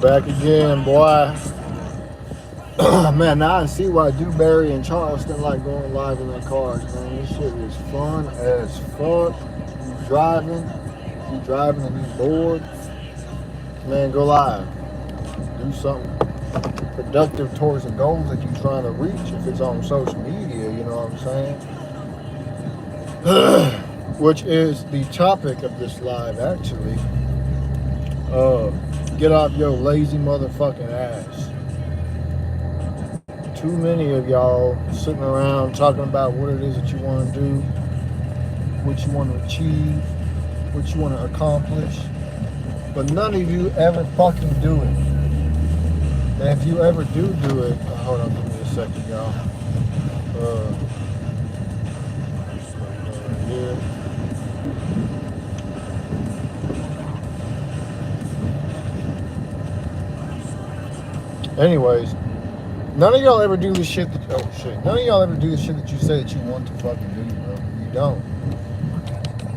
Back again, boy. Man, now I see why Dewberry and Charleston like going live in their cars, man. This shit is fun as fuck. You driving and you bored, man, go live. Do something productive towards the goals that you're trying to reach. If it's on social media, you know what I'm saying? Which is the topic of this live, actually. Uh, get off your lazy motherfucking ass. Too many of y'all sitting around talking about what it is that you want to do, what you want to achieve, what you want to accomplish, but none of you ever fucking do it. And if you ever do it, hold on, give me a second, y'all. Here. Anyways, none of y'all ever do the shit that, oh shit, none of y'all ever do the shit that you say that you want to fucking do, bro. You don't.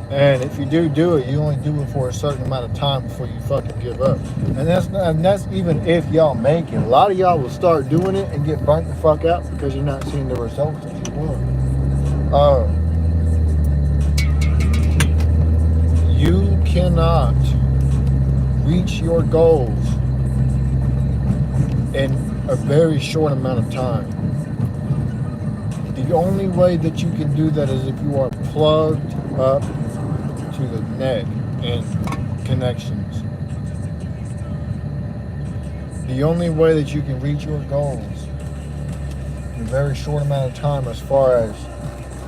And if you do it, you only do it for a certain amount of time before you fucking give up. And that's even if y'all make it. A lot of y'all will start doing it and get burnt the fuck out because you're not seeing the results that you want. You cannot reach your goals in a very short amount of time. The only way that you can do that is if you are plugged up to the net and connections. The only way that you can reach your goals in a very short amount of time, as far as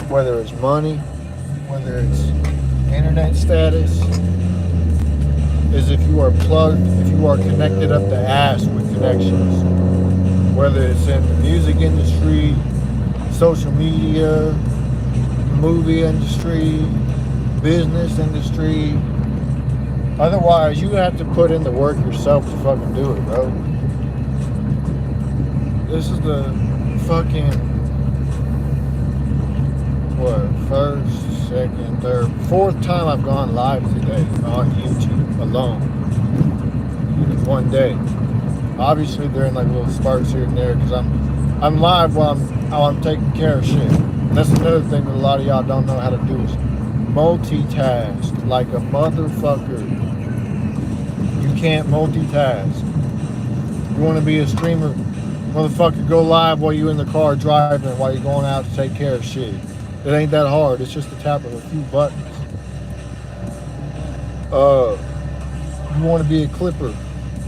whether it's money, whether it's internet status, is if you are plugged, if you are connected up the ass with connections. Whether it's in the music industry, social media, movie industry, business industry. Otherwise, you have to put in the work yourself to fucking do it, bro. This is the fucking, first, second, third, fourth time I've gone live today on YouTube alone in one day. Obviously, they're in like little spurts here and there because I'm live while I'm taking care of shit. And that's another thing that a lot of y'all don't know how to do is multitask like a motherfucker. You can't multitask. You want to be a streamer, motherfucker, go live while you're in the car driving, while you're going out to take care of shit. It ain't that hard. It's just the tap of a few buttons. You want to be a clipper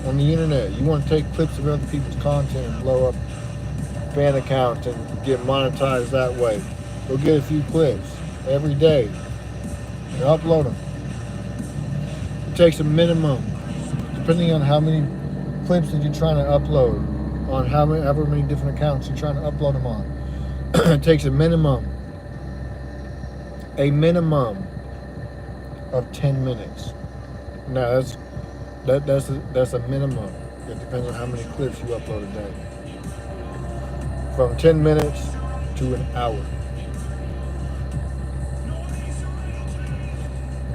on the internet. You want to take clips of other people's content and blow up fan accounts and get monetized that way. Go get a few clips every day and upload them. It takes a minimum, depending on how many clips that you're trying to upload, on however many different accounts you're trying to upload them on. It takes a minimum of 10 minutes. Now that's a minimum. It depends on how many clips you upload a day. From 10 minutes to an hour.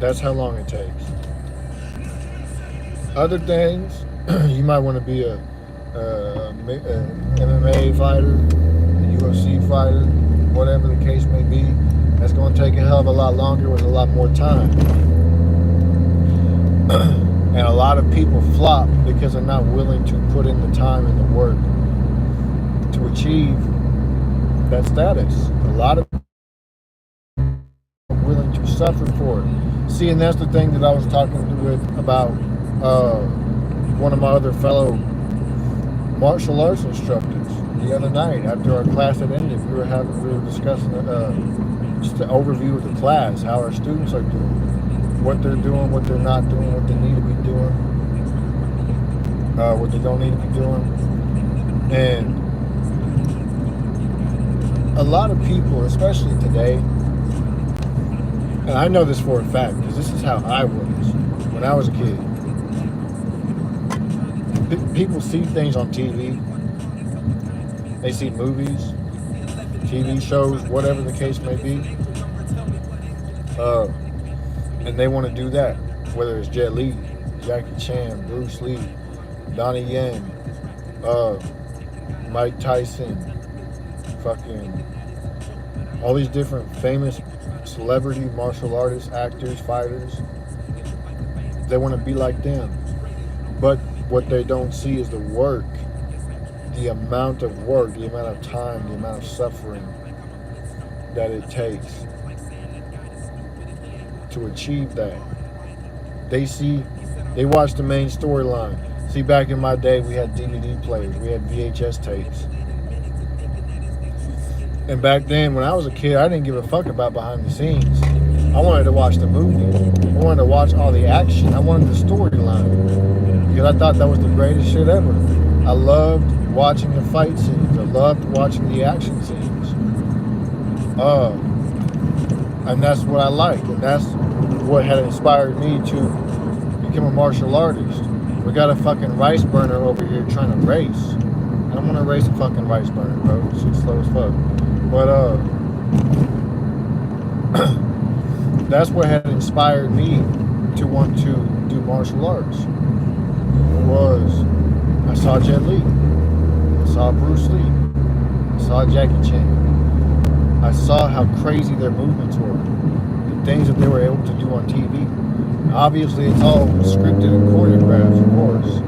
That's how long it takes. Other things, you might want to be a MMA fighter, a UFC fighter, whatever the case may be. That's going to take a hell of a lot longer with a lot more time. And a lot of people flop because they're not willing to put in the time and the work to achieve that status. A lot of people are willing to suffer for it. See, and that's the thing that I was talking with about one of my other fellow martial arts instructors the other night after our class had ended. We were discussing just an overview of the class, how our students are doing, what they're doing, what they're not doing, what they need to be doing, what they don't need to be doing. And a lot of people, especially today, and I know this for a fact because this is how I was when I was a kid. People see things on TV. They see movies, TV shows, whatever the case may be. And they want to do that. Whether it's Jet Li, Jackie Chan, Bruce Lee, Donnie Yen, Mike Tyson, fucking all these different famous celebrity martial artists, actors, fighters. They want to be like them. But what they don't see is the work, the amount of work, the amount of time, the amount of suffering that it takes to achieve that. They watch the main storyline. See, back in my day, we had DVD players, we had VHS tapes. And back then, when I was a kid, I didn't give a fuck about behind the scenes. I wanted to watch the movie. I wanted to watch all the action. I wanted the storyline. Because I thought that was the greatest shit ever. I loved watching the fight scenes. I loved watching the action scenes. And that's what I liked. And that's what had inspired me to become a martial artist. We got a fucking rice burner over here trying to race. I don't want to race a fucking rice burner, bro. This shit's slow as fuck. But that's what had inspired me to want to do martial arts. Was I saw Jet Li, I saw Bruce Lee, I saw Jackie Chan. I saw how crazy their movements were, the things that they were able to do on TV. Obviously, it's all scripted and choreographed, of course.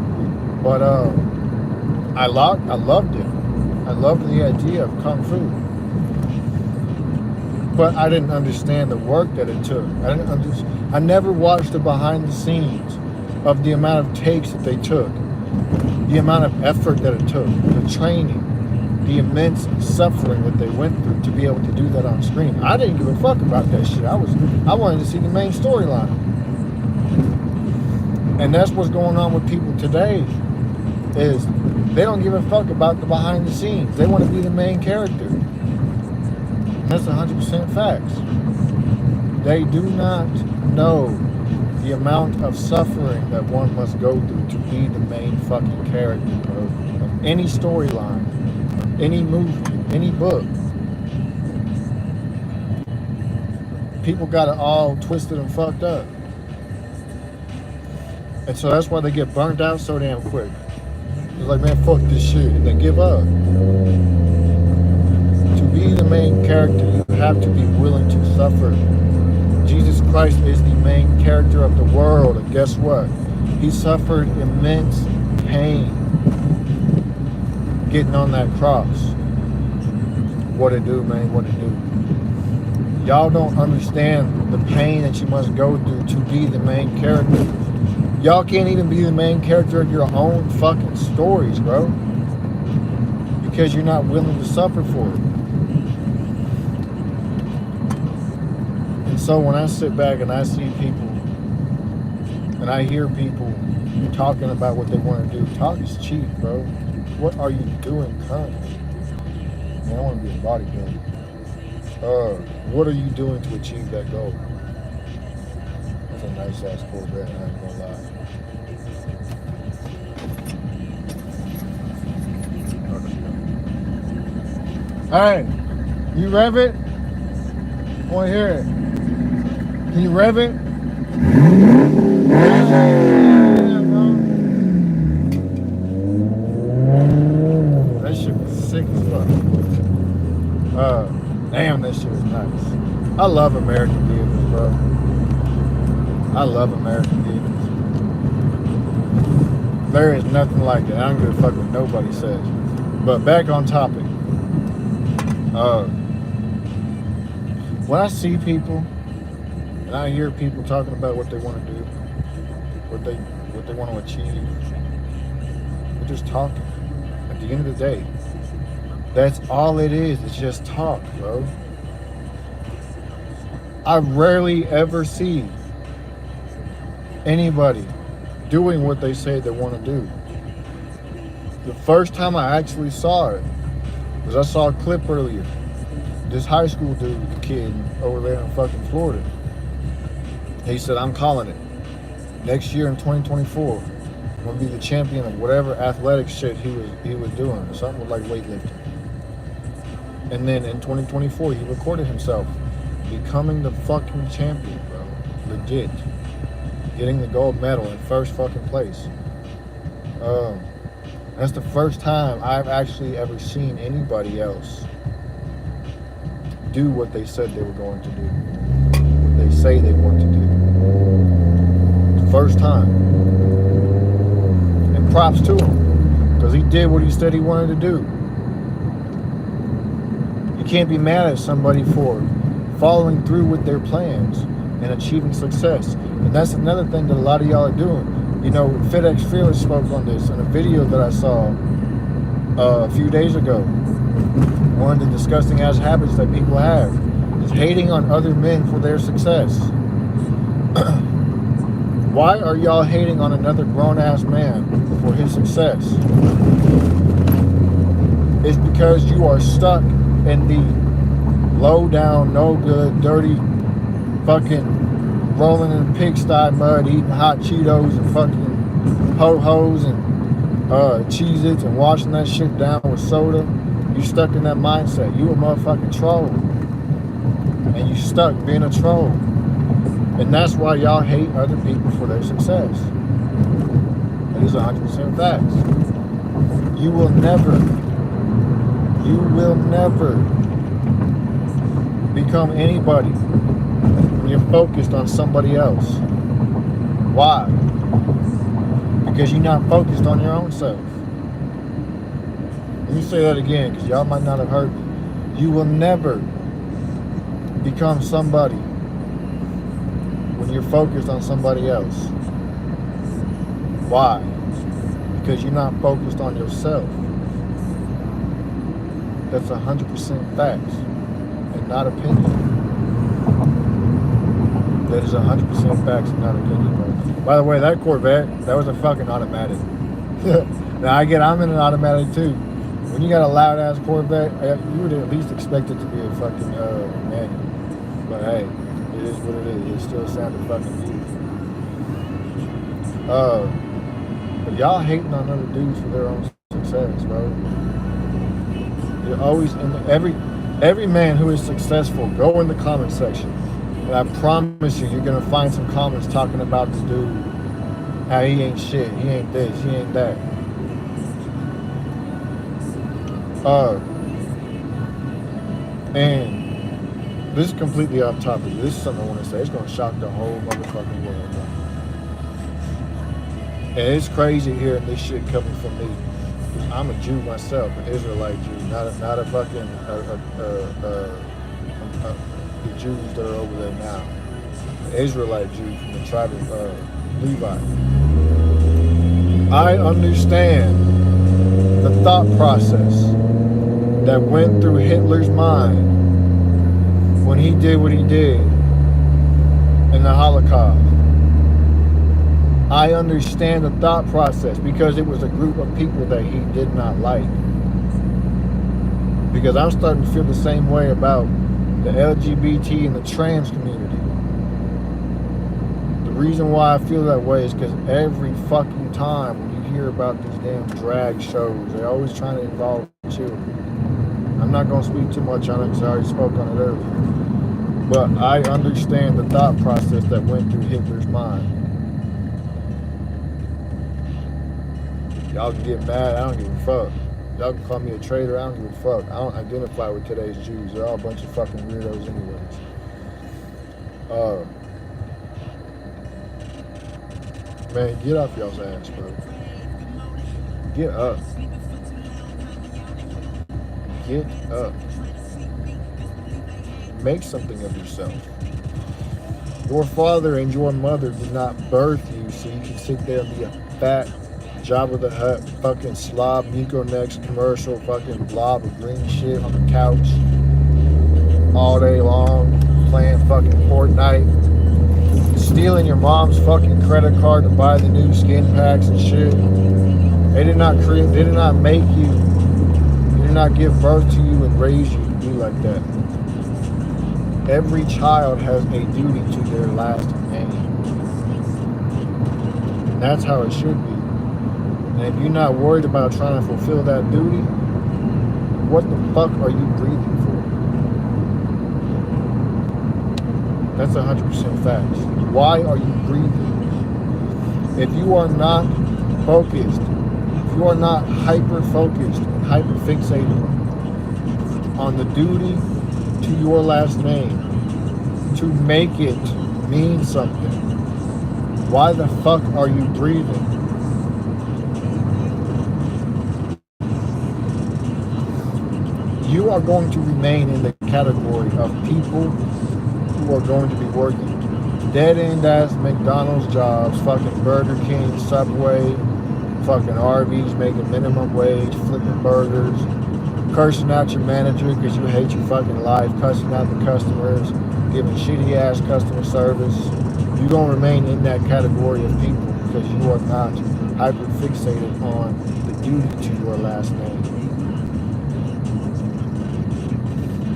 But I loved it. I loved the idea of Kung Fu. But I didn't understand the work that it took. I never watched the behind the scenes of the amount of takes that they took, the amount of effort that it took, the training, the immense suffering that they went through to be able to do that on screen. I didn't give a fuck about that shit. I wanted to see the main storyline. And that's what's going on with people today, is they don't give a fuck about the behind the scenes. They want to be the main character. That's 100% facts. They do not know the amount of suffering that one must go through to be the main fucking character, bro. Of any storyline, of any movie, any book. People got it all twisted and fucked up. And so that's why they get burnt out so damn quick. It's like, man, fuck this shit. And they give up. To be the main character, you have to be willing to suffer. Jesus Christ is the main character of the world. And guess what? He suffered immense pain getting on that cross. What it do, man? What it do? Y'all don't understand the pain that you must go through to be the main character. Y'all can't even be the main character of your own fucking stories, bro. Because you're not willing to suffer for it. And so when I sit back and I see people and I hear people talking about what they want to do, talk is cheap, bro. What are you doing currently? Man, I want to be a bodybuilder. What are you doing to achieve that goal? That's a nice ass Corvette, I ain't gonna lie. Hey, you rev it? I want to hear it. Can you rev it? That shit was sick as fuck. Damn, that shit was nice. I love American vehicles, bro. I love American vehicles. There is nothing like it. I don't give a fuck what nobody says. But back on topic. When I see people and I hear people talking about what they want to do, what they want to achieve, we're just talking. At the end of the day, that's all it is. It's just talk, bro. I rarely ever see anybody doing what they say they want to do. The first time I actually saw it was I saw a clip earlier. This high school dude, kid over there in fucking Florida. He said, I'm calling it. Next year in 2024, I'm gonna be the champion of whatever athletic shit he was doing. Something like weightlifting. And then in 2024, he recorded himself becoming the fucking champion, bro. Legit. Getting the gold medal in first fucking place. Um, that's the first time I've actually ever seen anybody else do what they said they were going to do, what they say they want to do. The first time. And props to him, because he did what he said he wanted to do. You can't be mad at somebody for following through with their plans and achieving success. And that's another thing that a lot of y'all are doing. You know, FedEx Fearless spoke on this in a video that I saw a few days ago. One of the disgusting ass habits that people have is hating on other men for their success. Why are y'all hating on another grown ass man for his success? It's because you are stuck in the low down, no good, dirty, fucking rolling in pigsty mud, eating hot Cheetos and fucking ho-hos and Cheez-Its and washing that shit down with soda. You stuck in that mindset. You a motherfucking troll. And you stuck being a troll. And that's why y'all hate other people for their success. It is 100% facts. You will never become anybody when you're focused on somebody else. Why? Because you're not focused on your own self. Let me say that again, because y'all might not have heard me. You will never become somebody when you're focused on somebody else. Why? Because you're not focused on yourself. That's 100% facts and not opinion. That is 100% facts and not opinion, bro. By the way, that Corvette, that was a fucking automatic. Now I'm in an automatic too. When you got a loud ass Corvette, you would at least expect it to be a fucking manual. But hey, it is what it is. It still sounded fucking beautiful. But y'all hating on other dudes for their own success, bro. You're always in every man who is successful, go in the comment section. And I promise you're gonna find some comments talking about the dude, how he ain't shit, he ain't this, he ain't that. And this is completely off topic. This is something I want to say. It's gonna shock the whole motherfucking world. And it's crazy hearing this shit coming from me. I'm a Jew myself, an Israelite Jew, not a fucking the Jews that are over there now. An Israelite Jew from the tribe of Levi. I understand the thought process that went through Hitler's mind when he did what he did in the Holocaust. I understand the thought process because it was a group of people that he did not like. Because I'm starting to feel the same way about the LGBT and the trans community. The reason why I feel that way is because every fucking time when you hear about these damn drag shows, they're always trying to involve children. I'm not going to speak too much on it because I already spoke on it earlier. But I understand the thought process that went through Hitler's mind. Y'all can get mad, I don't give a fuck. Y'all can call me a traitor, I don't give a fuck. I don't identify with today's Jews. They're all a bunch of fucking weirdos anyways. Man, get off y'all's ass, bro. Get up. Get up. Make something of yourself. Your father and your mother did not birth you so you can sit there and be a fat Jabba the Hutt, fucking slob, Nico Next commercial, fucking blob of green shit on the couch all day long, playing fucking Fortnite, stealing your mom's fucking credit card to buy the new skin packs and shit. They did not make you, they did not give birth to you and raise you to be like that. Every child has a duty to their last name. And that's how it should be. And if you're not worried about trying to fulfill that duty, what the fuck are you breathing for? That's 100% facts. Why are you breathing? If you are not focused You are not hyper focused and hyper fixated on the duty to your last name to make it mean something. Why the fuck are you breathing? You are going to remain in the category of people who are going to be working dead-end ass McDonald's jobs, fucking Burger King, Subway, fucking Arby's, making minimum wage, flipping burgers, cursing out your manager because you hate your fucking life, cussing out the customers, giving shitty ass customer service. You're going to remain in that category of people because you are not hyper fixated on the duty to your last name.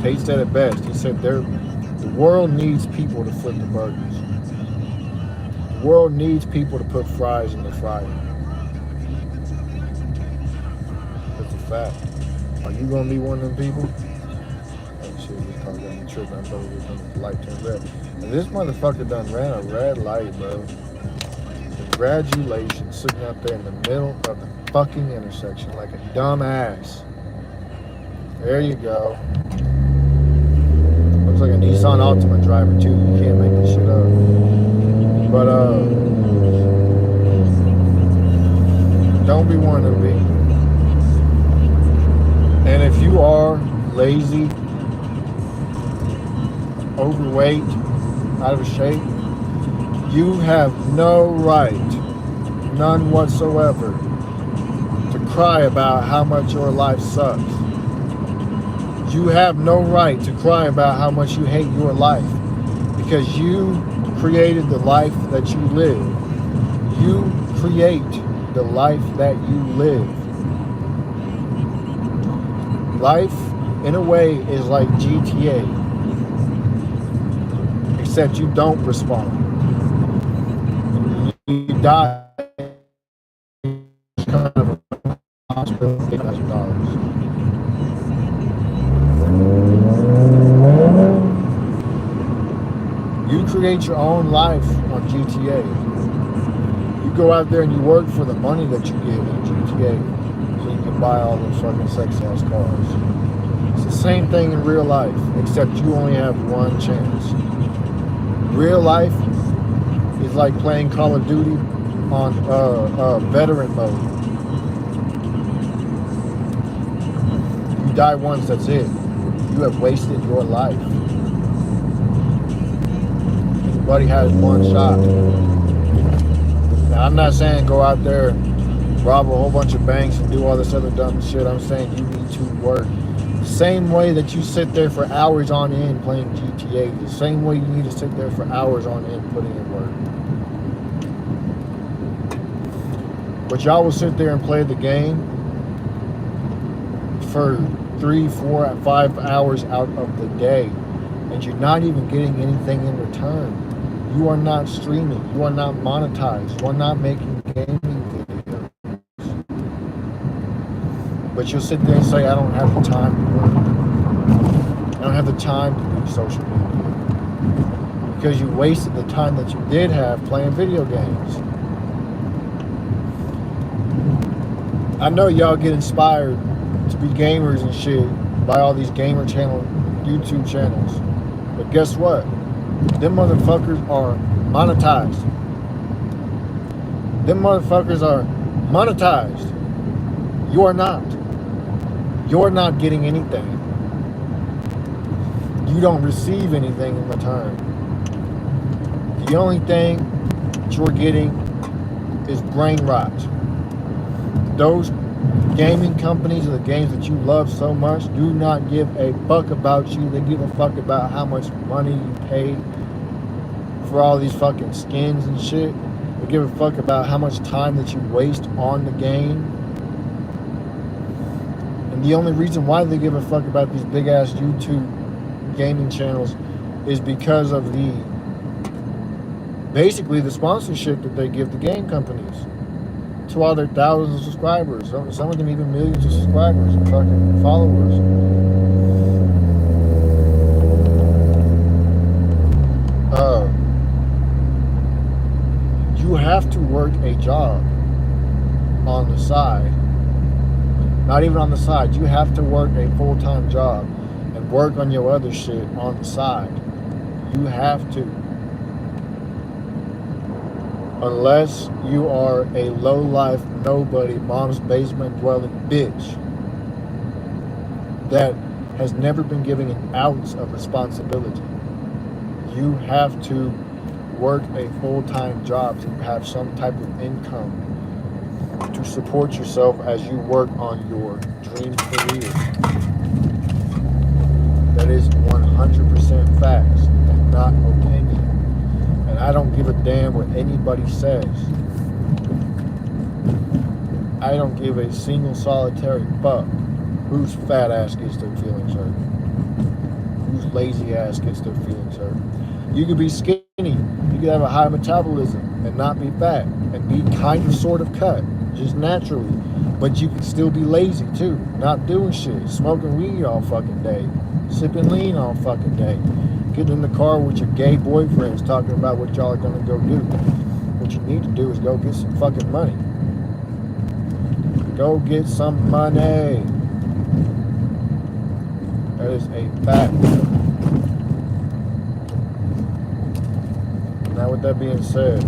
Tate said it best. He said the world needs people to flip the burgers. The world needs people to put fries in the fryer. That's a fact. Are you gonna be one of them people? Oh shit, we probably got the trip. I'm probably gonna light turn red. And this motherfucker done ran a red light, bro. Congratulations, sitting out there in the middle of the fucking intersection like a dumbass. There you go. Looks like a Nissan Altima driver too. You can't make this shit up. But don't be one of them. And if you are lazy, overweight, out of shape, you have no right, none whatsoever, to cry about how much your life sucks. You have no right to cry about how much you hate your life because you created the life that you live. You create the life that you live. Life, in a way, is like GTA, except you don't respond. You die kind of a hospital, $8,000. You create your own life on GTA. You go out there and you work for the money that you get in GTA so you can buy all those fucking sex-ass cars. It's the same thing in real life, except you only have one chance. Real life is like playing Call of Duty on veteran mode. You die once, that's it. You have wasted your life. Everybody has one shot. Now, I'm not saying go out there and rob a whole bunch of banks and do all this other dumb shit. I'm saying you need to work. The same way that you sit there for hours on end playing GTA, the same way you need to sit there for hours on end putting in work. But y'all will sit there and play the game for 3, 4, 5 hours out of the day, and you're not even getting anything in return. You are not streaming. You are not monetized. You are not making gaming videos. But you'll sit there and say, I don't have the time to work. I don't have the time to do social media. Because you wasted the time that you did have playing video games. I know y'all get inspired to be gamers and shit by all these gamer channel, YouTube channels. But guess what? Them motherfuckers are monetized. Them motherfuckers are monetized. You are not. You're not getting anything. You don't receive anything in return. The only thing that you're getting is brain rot. Those gaming companies or the games that you love so much do not give a fuck about you. They give a fuck about how much money you pay for all these fucking skins and shit. They give a fuck about how much time that you waste on the game. And the only reason why they give a fuck about these big ass YouTube gaming channels is because of basically the sponsorship that they give the game companies to all their thousands of subscribers. Some of them even millions of subscribers and fucking followers. You have to work a job on the side Not even on the side. You have to work a full-time job and work on your other shit on the side. You have to. Unless you are a low-life, nobody, mom's basement dwelling bitch that has never been given an ounce of responsibility. You have to work a full-time job to have some type of income to support yourself as you work on your dream career. That is 100% facts and not opinion. And I don't give a damn what anybody says. I don't give a single solitary fuck whose fat ass gets their feelings hurt. Whose lazy ass gets their feelings hurt. You could be skinny. You could have a high metabolism and not be fat and be kind of sort of cut, just naturally. But you could still be lazy too, not doing shit, smoking weed all fucking day, sipping lean all fucking day, getting in the car with your gay boyfriends talking about what y'all are gonna go do. What you need to do is go get some fucking money. Go get some money. That is a fact. Now with that being said,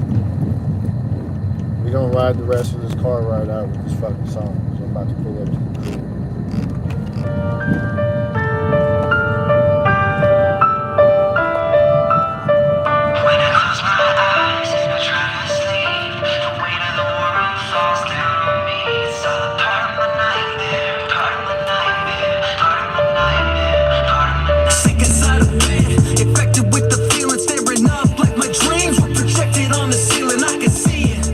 we're gonna ride the rest of this car ride out with this fucking song. So I'm about to pull up to the crib. When I close my eyes and I try to sleep, the weight of the world falls down on me. It's all a part of my nightmare, part of my nightmare, part of my nightmare, part of my nightmare. Sick inside of bed, infected with the feeling, staring up like my dreams were projected on the ceiling. I can see it.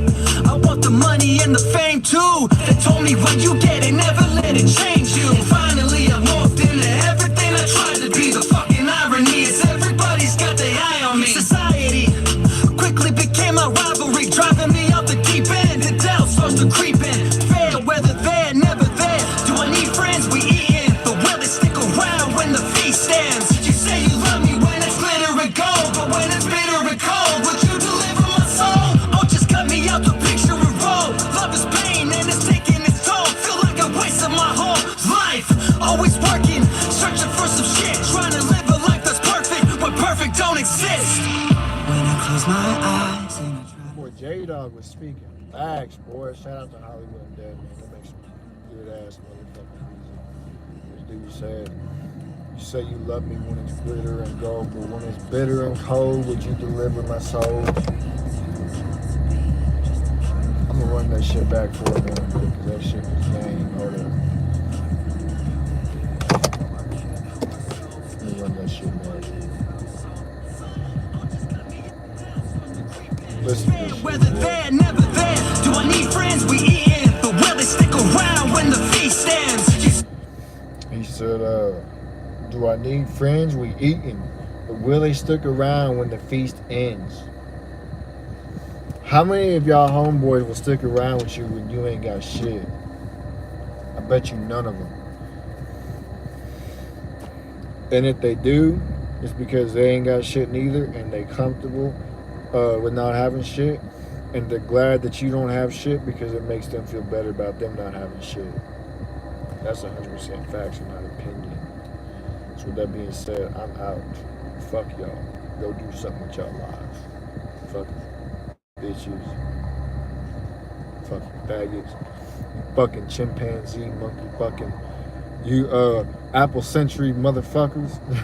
I want the money and the fame too. They told me when you get it, never let it change you. Finally I walked into everything I tried to be. The fucking irony is everybody's got their eye on me. Society quickly became a rivalry, driving me out the deep end. The doubt starts to creep in. Fair weather there, never there. Do I need friends? We eatin', but will they stick around when the feast ends? You say you love me when it's glitter and gold, but when it's bitter and cold, would you deliver my soul? Or just cut me out the picture and roll? Love is pain and it's taking its toll. Feel like I wasted my whole life, always working, searching for some shit, trying to live a life that's perfect, but perfect don't exist. When I close my eyes and I try. Boy, J-Dog was speaking facts, boy. Shout out to Hollywood and Dead, man. That makes some good ass motherfucking music. This dude said, you say you love me when it's glitter and gold, but when it's bitter and cold, would you deliver my soul? I'm gonna run that shit back for a minute, because that shit was game. Hold up. Let me run that shit back. Listen to this shit, whether there, never there. Do I need friends? We eatin', but will they stick around when the feast ends? He said, do I need friends? We eatin', but will they stick around when the feast ends? How many of y'all homeboys will stick around with you when you ain't got shit? I bet you none of them. And if they do, it's because they ain't got shit neither, and they comfortable with not having shit, and they're glad that you don't have shit because it makes them feel better about them not having shit. That's 100% facts and not opinion. So with that being said, I'm out. Fuck y'all. Go do something with y'all lives. Fuck bitches. Fucking faggots. Fucking chimpanzee, monkey fucking. You Apple Century motherfuckers.